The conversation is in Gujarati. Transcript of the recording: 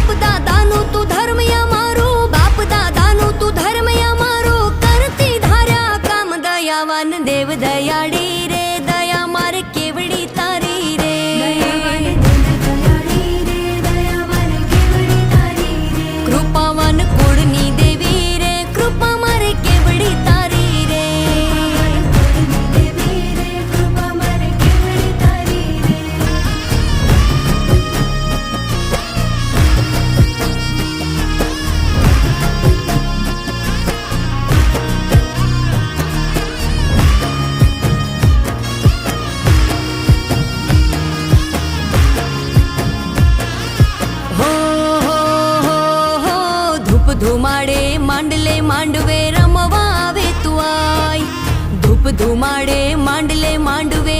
બાપ દાદાનું તું ધર્મ અમારું, બાપ દાદાનું તું ધર્મ અમારું, કરતી ધાર્યા કામ દયાવાન દેવ દયાળી રે, દયા મારે કેવડી તારી રે, કૃપાવાન કુળની દેવી રે, કૃપા મારે કેવડી તારી રે, ધુમાડે માંડલે માંડવે રમવા આવે તું આય, ધૂપ ધુમાડે માંડલે માંડવે